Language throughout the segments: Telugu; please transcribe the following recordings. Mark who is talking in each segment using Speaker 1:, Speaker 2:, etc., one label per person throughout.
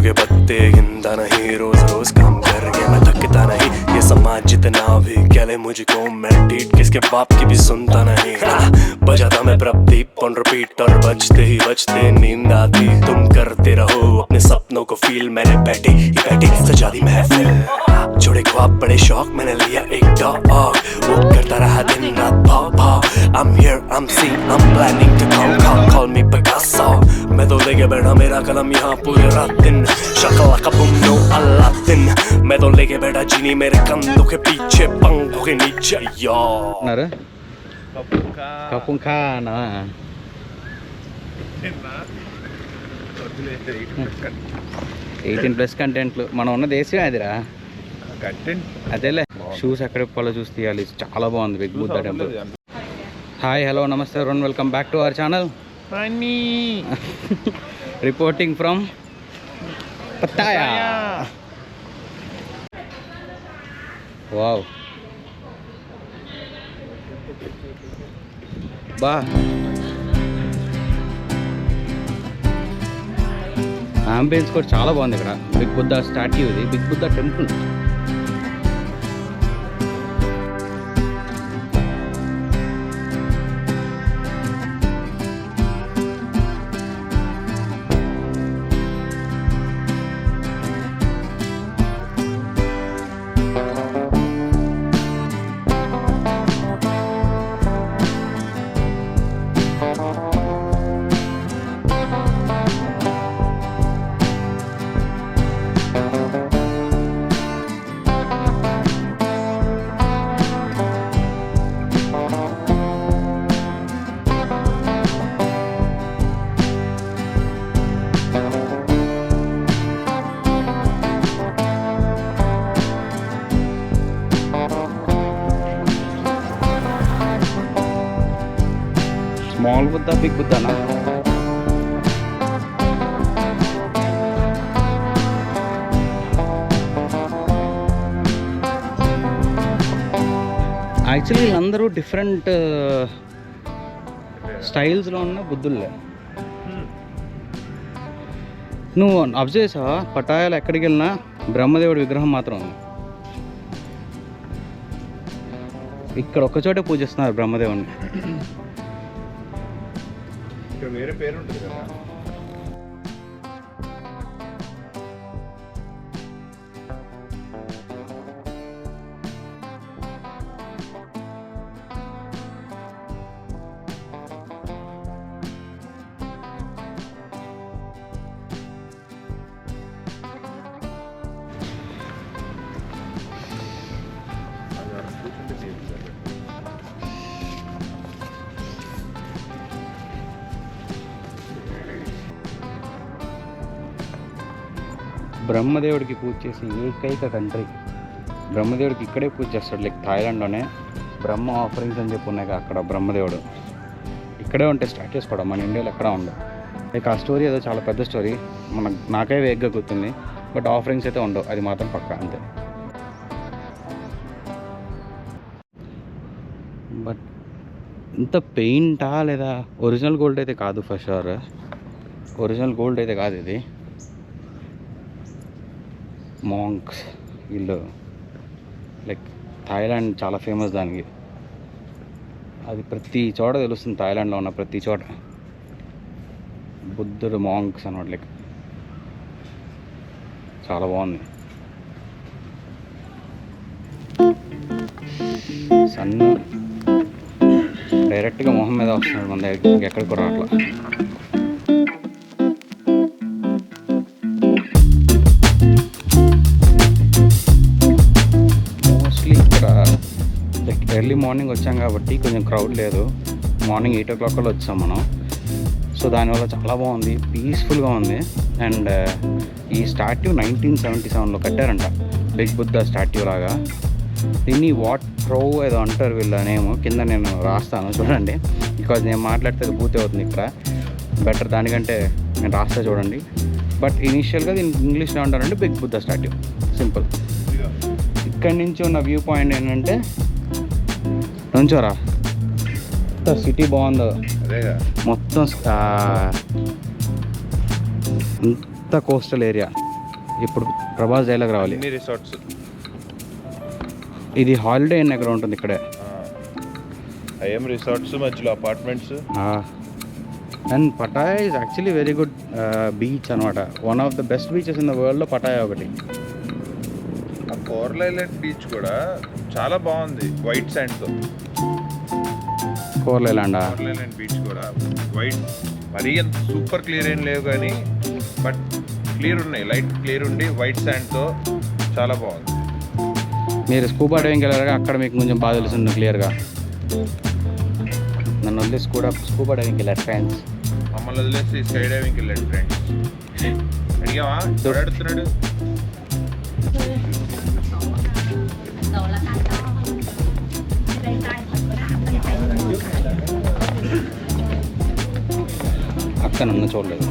Speaker 1: के पत्ते गिनता नहीं, रोज रोज काम करके मैं थकता नहीं। ये समाज जितना भी कह ले मुझको, मैं डीट किसके बाप की भी सुनता नहीं। बजाता मैं प्रदीप ऑन रिपीट और बजते ही बजते नींद आती। तुम करते रहो अपने सपनों को फील, मैंने बैठी सजा दी महफिल। जोड़े ख्वाब बड़े शौक, मैंने लिया एक डॉग, वो करता रहा दिन रात भाव भाव। I'm here, I'm seen, I'm planning to call me Picasso। मैं तो लेके बैठा मेरा कलम यहाँ पूरे रात दिन, शक्ल बुम नो अलादीन। मैं तो लेके बैठा जीनी मेरे कंधों के पीछे, पंखों के नीचे। यो
Speaker 2: కపుంఖానా 18+ కంటెంట్లు. మనం ఉన్న దేశం అదిరా అదేలే. షూస్ ఎక్కడ ఇప్పాలో చూసి తీయాలి. చాలా బాగుంది big Buddha temple. Hi hello namaste everyone, welcome back to our channel. Reporting from Pattaya. Wow బా, ఆంబియన్స్ కూడా చాలా బాగుంది ఇక్కడ. బిగ్ బుద్ధ స్టాట్యూ, ఇది big Buddha temple. Small Buddha, big బుద్ధనా? యాక్చువల్లీ వీళ్ళందరూ డిఫరెంట్ స్టైల్స్లో ఉన్న బుద్ధులే. నువ్వు అబ్జర్వ్ చేసావా? పటాయాలు ఎక్కడికి వెళ్ళినా బ్రహ్మదేవుడి విగ్రహం మాత్రం ఉంది. ఇక్కడ ఒక్కచోటే పూజిస్తున్నారు బ్రహ్మదేవుని.
Speaker 3: వేరే పేరు ఉంటుంది కదా.
Speaker 2: బ్రహ్మదేవుడికి పూజ చేసి ఏకైక కంట్రీ, బ్రహ్మదేవుడికి ఇక్కడే పూజ చేస్తాడు. లైక్ థాయిలాండ్లోనే బ్రహ్మ ఆఫరింగ్స్ అని చెప్పి ఉన్నాయి అక్కడ. బ్రహ్మదేవుడు ఇక్కడే ఉంటాయి స్టాచ్యూస్ కూడా, మన ఇండియాలో ఎక్కడ ఉండవు. లైక్ ఆ స్టోరీ ఏదో చాలా పెద్ద స్టోరీ, నాకే వేగ్గా గుర్తుంది. బట్ ఆఫరింగ్స్ అయితే ఉండవు, అది మాత్రం పక్కా అంతే. బట్ ఇంత పెయింటా లేదా ఒరిజినల్ గోల్డ్ అయితే కాదు, ఫర్ షూర్ ఒరిజినల్ గోల్డ్ అయితే కాదు ఇది. మాంక్స్ వీళ్ళు లైక్ థాయిలాండ్ చాలా ఫేమస్ దానికి. అది ప్రతి చోట తెలుస్తుంది, థాయిలాండ్లో ఉన్న ప్రతి చోట బుద్ధుడు మాంక్స్ అన్నమాట. లైక్ చాలా బాగుంది. సన్ డైరెక్ట్గా మొహం మీద వస్తున్నాడు మన దగ్గర, ఇంకెక్కడికి కూడా అట్లా. ఎర్లీ మార్నింగ్ వచ్చాం కాబట్టి కొంచెం క్రౌడ్ లేదు. మార్నింగ్ 8 o'clock వచ్చాం మనం. సో దానివల్ల చాలా బాగుంది, పీస్ఫుల్గా ఉంది. అండ్ ఈ స్టాట్యూ 1977లో కట్టారంట, బిగ్ బుద్ధ స్టాట్యూ లాగా. దీన్ని వాట్ ప్రో ఏదో అంటారు వీళ్ళ నేమ్, కింద నేను రాస్తాను చూడండి. బికాజ్ నేను మాట్లాడితే అది పూర్తి అవుతుంది ఇక్కడ. బెటర్ దానికంటే నేను రాస్తా చూడండి. బట్ ఇనీషియల్గా దీన్ని ఇంగ్లీష్లో అంటారంటే బిగ్ బుద్ధ స్టాట్యూ, సింపుల్. ఇక్కడి నుంచి ఉన్న వ్యూ పాయింట్ ఏంటంటే నుంచోరా, ఎంత సిటీ బాగుందో మొత్తం, అంత కోస్టల్ ఏరియా. ఇప్పుడు ప్రభాస్ డైలాగ్ రావాలి.
Speaker 3: అన్ని రిసార్ట్స్.
Speaker 2: ఇది హాలిడే ఇన్ ఎక్కడ ఉంటుంది ఇక్కడే.
Speaker 3: ఐఎం రిసార్ట్స్ మధ్యలో apartments.
Speaker 2: And Pattaya is actually very good beach అనమాట. One of the best beaches in the వరల్డ్లో పటాయా ఒకటి.
Speaker 3: ఆ కోరల్ ఐలాండ్ బీచ్ కూడా చాలా బాగుంది వైట్ శాండ్తో.
Speaker 2: కోరల్ ఐలాండా?
Speaker 3: కోరల్ ఐలాండ్ బీచ్ కూడా వైట్, మరీ అంత సూపర్ క్లియర్ ఏం లేవు కానీ బట్ క్లియర్ ఉన్నాయి, లైట్ క్లియర్ ఉండి వైట్ శాండ్తో చాలా బాగుంది.
Speaker 2: మీరు స్కూబా డైవింగ్కి వెళ్ళారుగా, అక్కడ మీకు కొంచెం బాగా తెలుస్తుంది క్లియర్గా. నన్ను వదిలేసి కూడా స్కూబా డైవింగ్కి వెళ్ళారు ఫ్రెండ్స్.
Speaker 3: మమ్మల్ని వదిలేసి స్కై డైవింగ్కి వెళ్ళాడు ఫ్రెండ్స్. అడిగావా అడుగుతున్నాడు.
Speaker 2: అక్క నన్ను చూడలేదు.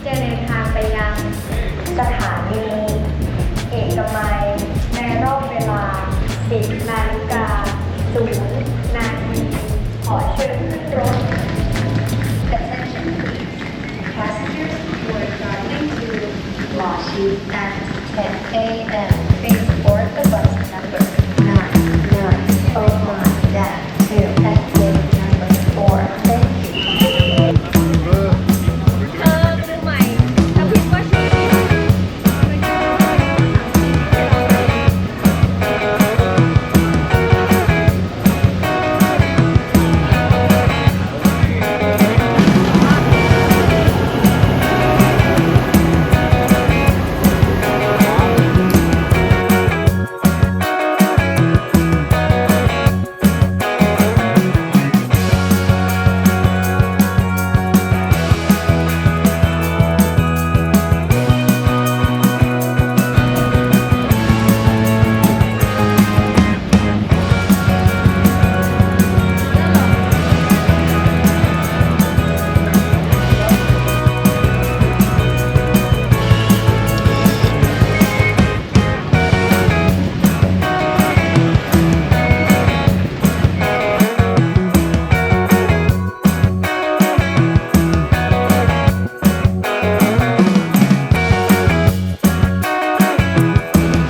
Speaker 4: จะเดินทางไปยังสถานีเอกมัยในรอบเวลา 10 นาฬิกา 0 นาที ขอเชิญขึ้นรถ Attention please. Passengers who are traveling to Lashit at 10 a.m. please board the bus number 9909-2 at gate number 4. Thank you. มือใหม่ถ้าพิมพ์ว่าชื่อ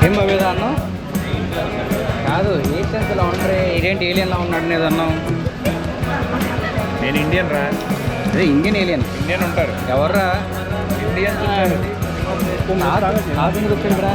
Speaker 2: ఏం బావేదా అన్నావు? కాదు, ఏషియన్స్లో ఉండరే, ఇదేంటి ఏలియన్లా ఉన్నాడు నేను అన్నావు.
Speaker 3: నేను ఇండియన్ రా.
Speaker 2: అదే ఇండియన్ ఏలియన్.
Speaker 3: ఇండియన్ ఉంటారు
Speaker 2: ఎవర్రా?
Speaker 3: ఇండియన్స్.
Speaker 2: నాకు వచ్చింది రా.